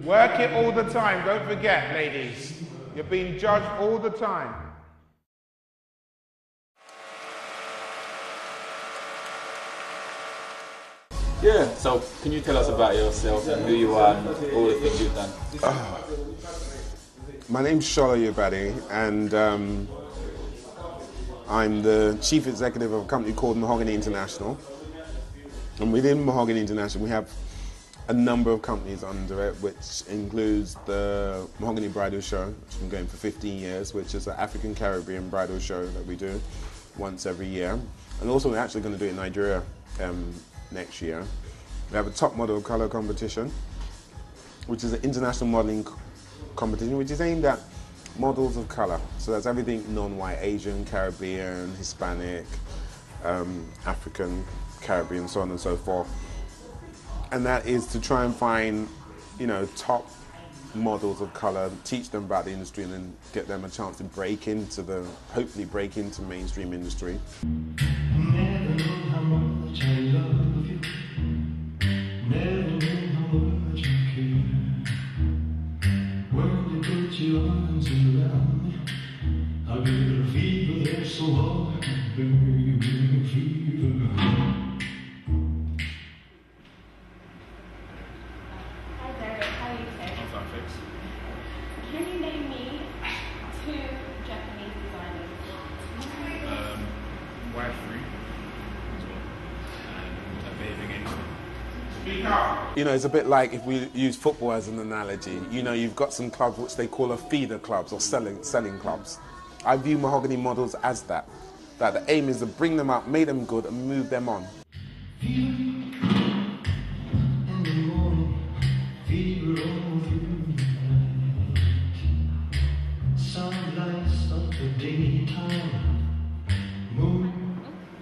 Work it all the time, don't forget, ladies. You're being judged all the time. Yeah, so can you tell us about yourself and who you are and all the things you've done? My name's Oyebade, and I'm the chief executive of a company called Mahogany International. And within Mahogany International, we have a number of companies under it, which includes the Mahogany Bridal Show, which has been going for 15 years, which is an African Caribbean bridal show that we do once every year. And also we're actually going to do it in Nigeria next year. We have a top model of color competition, which is an international modeling competition, which is aimed at models of color. So that's everything non-white, Asian, Caribbean, Hispanic, African, Caribbean, so on and so forth. And that is to try and find, top models of color, teach them about the industry, and then get them a chance to hopefully break into mainstream industry. Can you name me 2 Japanese designers? Y3 as well, and a Babe Against You know, it's a bit like if we use football as an analogy. You've got some clubs which they call feeder clubs or selling clubs. I view Mahogany models as that. That the aim is to bring them up, make them good, and move them on.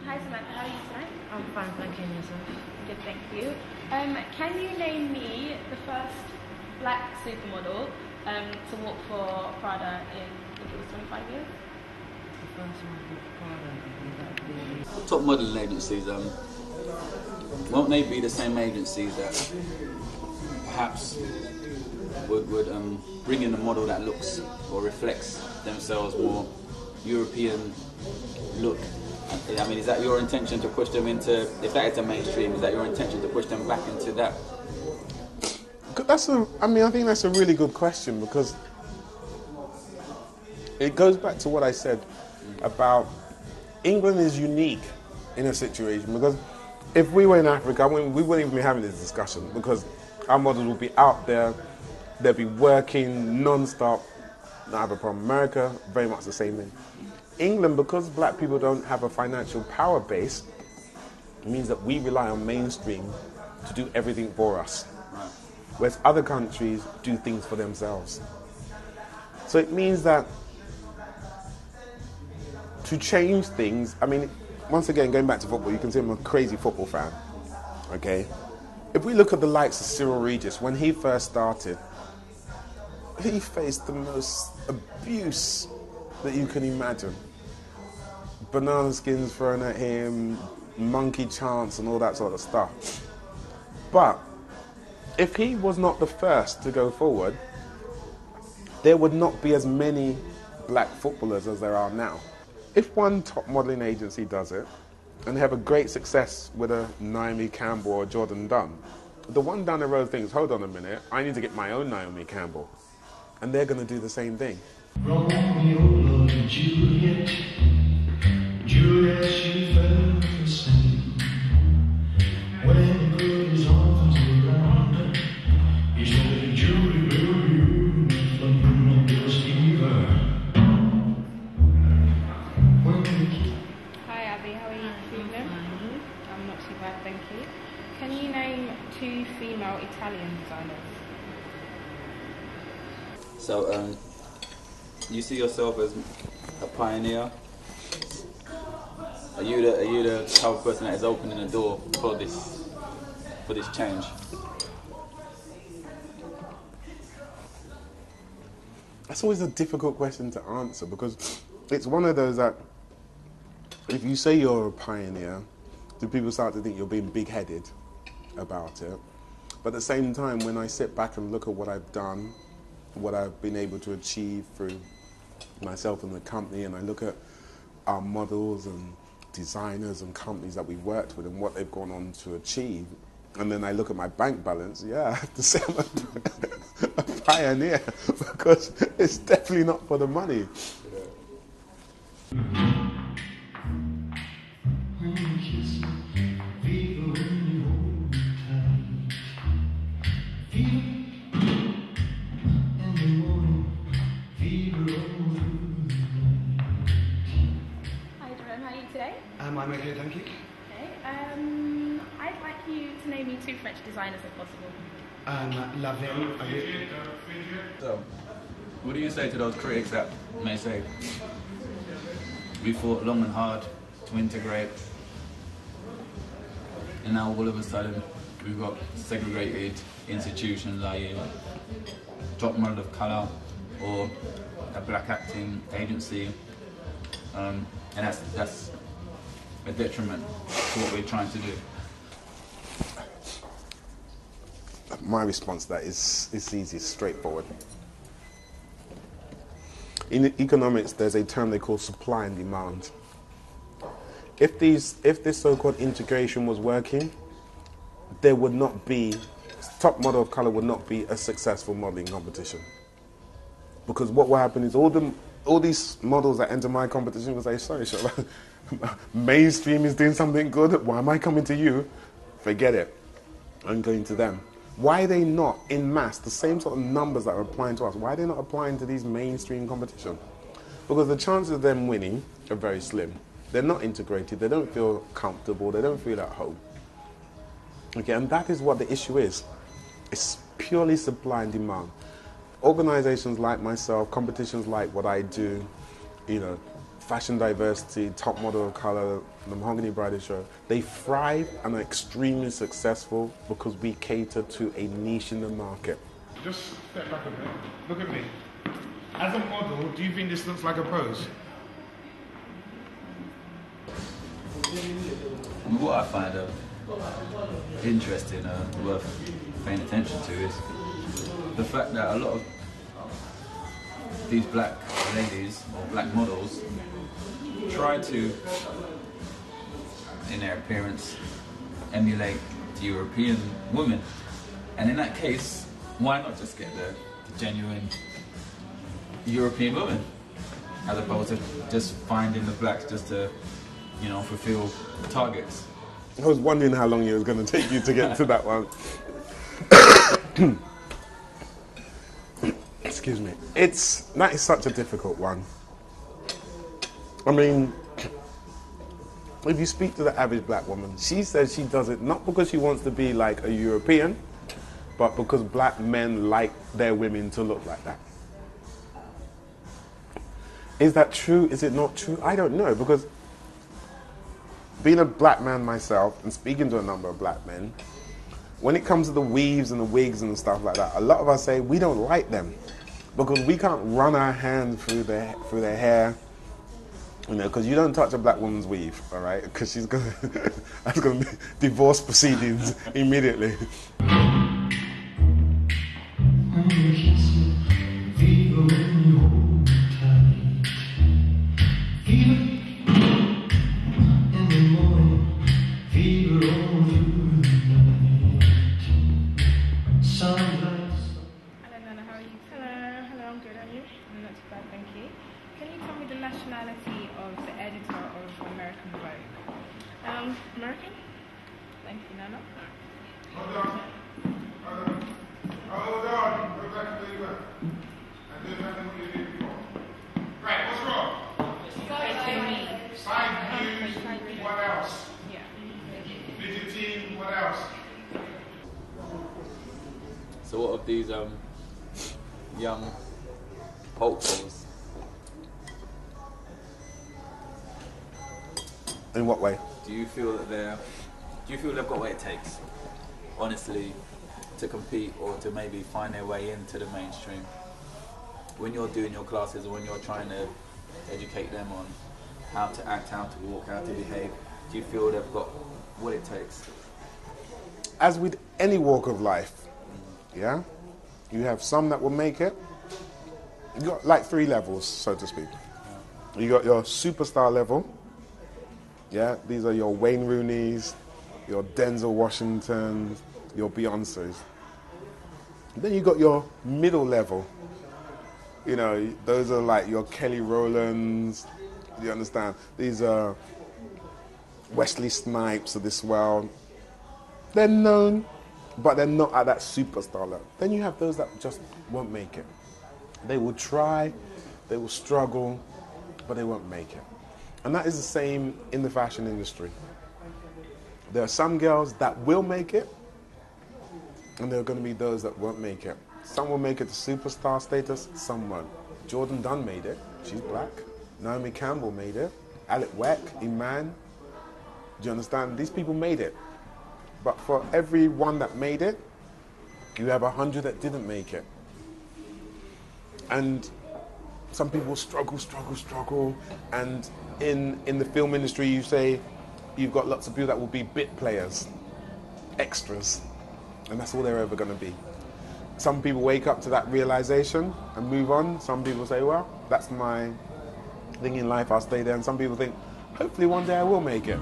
Hi Samantha, how are you tonight? I'm fine, thank you, and yourself? Good, thank you. Can you name me the first black supermodel to walk for Prada in, I think it was 25 years? The first one with Prada, Top modelling agencies, won't they be the same agencies that perhaps would bring in a model that looks or reflects themselves more European look? I mean, is that your intention to push them into, if that is the mainstream, is that your intention to push them back into that? I think that's a really good question, because it goes back to what I said about England is unique in a situation, because if we were in Africa, we wouldn't even be having this discussion, because our models would be out there, they'd be working non-stop, not have a problem. America, very much the same thing. England, because black people don't have a financial power base, it means that we rely on mainstream to do everything for us, whereas other countries do things for themselves. So it means that to change things, once again, going back to football, you can see I'm a crazy football fan, okay? If we look at the likes of Cyril Regis, when he first started, he faced the most abuse that you can imagine. Banana skins thrown at him, monkey chants and all that sort of stuff. But if he was not the first to go forward, there would not be as many black footballers as there are now. If one top modelling agency does it, and they have a great success with a Naomi Campbell or Jordan Dunn, the one down the road thinks, hold on a minute, I need to get my own Naomi Campbell. And they're going to do the same thing. Romeo loved Juliet, Juliet she felt the same. When he put his arms around her, he said, Julie, will you flame just either? Hi Abby, how are you feeling? I'm not too bad, thank you. Can you name 2 female Italian designers? So, you see yourself as a pioneer? Are you the type of person that is opening the door for this change? That's always a difficult question to answer, because it's one of those that if you say you're a pioneer, do people start to think you're being big-headed about it? But at the same time, when I sit back and look at what I've done, what I've been able to achieve through myself and the company, and I look at our models and designers and companies that we've worked with and what they've gone on to achieve, and then I look at my bank balance, yeah, I have to say I'm a pioneer, because it's definitely not for the money. When you kiss me, fever when you hold me tight. Fever in the morning, fever all through the night. Hi, Jerome. How are you today? I'm okay, thank you. Okay. I'd like you to name me 2 French designers if possible. Lovely. So, what do you say to those critics that may say, we fought long and hard to integrate, and now all of a sudden we've got segregated institutions like Top Model of Colour or a black acting agency, and that's a detriment to what we're trying to do? My response to that is easy, straightforward. In economics, there's a term they call supply and demand. If this so-called integration was working, there would not be, Top Model of Colour would not be a successful modelling competition. Because what will happen is all these models that enter my competition will say, sorry, mainstream is doing something good, why am I coming to you? Forget it, I'm going to them. Why are they not in mass, the same sort of numbers that are applying to us, why are they not applying to these mainstream competition? Because the chances of them winning are very slim. They're not integrated, they don't feel comfortable, they don't feel at home. Okay, and that is what the issue is. It's purely supply and demand. Organizations like myself, competitions like what I do, you know, fashion diversity, Top Model of Colour, the Mahogany Bridal Show, they thrive and are extremely successful because we cater to a niche in the market. Just step back a bit. Look at me. As a model, do you think this looks like a pose? What I find interesting, worth paying attention to, is the fact that a lot of these black ladies or black models try to, in their appearance, emulate the European woman. And in that case, why not just get the genuine European woman, as opposed to just finding the blacks just to, you know, fulfill targets? I was wondering how long it was going to take you to get to that one. Excuse me. That is such a difficult one. I mean, if you speak to the average black woman, she says she does it not because she wants to be like a European, but because black men like their women to look like that. Is that true? Is it not true? I don't know, because being a black man myself and speaking to a number of black men, when it comes to the weaves and the wigs and stuff like that, a lot of us say we don't like them because we can't run our hands through their hair, you know, because you don't touch a black woman's weave, all right? Because she's gonna that's gonna be divorce proceedings immediately. When you kiss me, fever when you hold me tight. Fever in the morning, fever all through the night. Sunrise. Hello, Nana, how are you? Hello, I'm good. Are you? I'm not too bad, thank you. Can you tell me the nationality of the editor of American Vogue? American? Thank you, Nana. Hold on. Hold on. Go back to where you were. And do nothing what you did before. Right, what's wrong? Side views, what else? Yeah. Fidgeting, what else? So what of these young hopefuls? In what way? Do you feel that they've got what it takes, honestly, to compete or to maybe find their way into the mainstream? When you're doing your classes or when you're trying to educate them on how to act, how to walk, how to behave, do you feel they've got what it takes? As with any walk of life, Yeah? You have some that will make it. You got like 3 levels, so to speak. You got your superstar level. Yeah, these are your Wayne Rooneys, your Denzel Washingtons, your Beyoncés. Then you got your middle level. You know, those are like your Kelly Rowlands. You understand? These are Wesley Snipes of this world. They're known, but they're not at that superstar level. Then you have those that just won't make it. They will try, they will struggle, but they won't make it. And that is the same in the fashion industry. There are some girls that will make it, and there are going to be those that won't make it. Some will make it to superstar status, some won't. Jordan Dunn made it, she's black. Naomi Campbell made it. Alec Weck, Iman. Do you understand? These people made it. But for every one that made it, you have 100 that didn't make it. And some people struggle. And in the film industry, you say you've got lots of people that will be bit players, extras, and that's all they're ever going to be. Some people wake up to that realization and move on. Some people say, well, that's my thing in life, I'll stay there. And some people think, hopefully one day I will make it.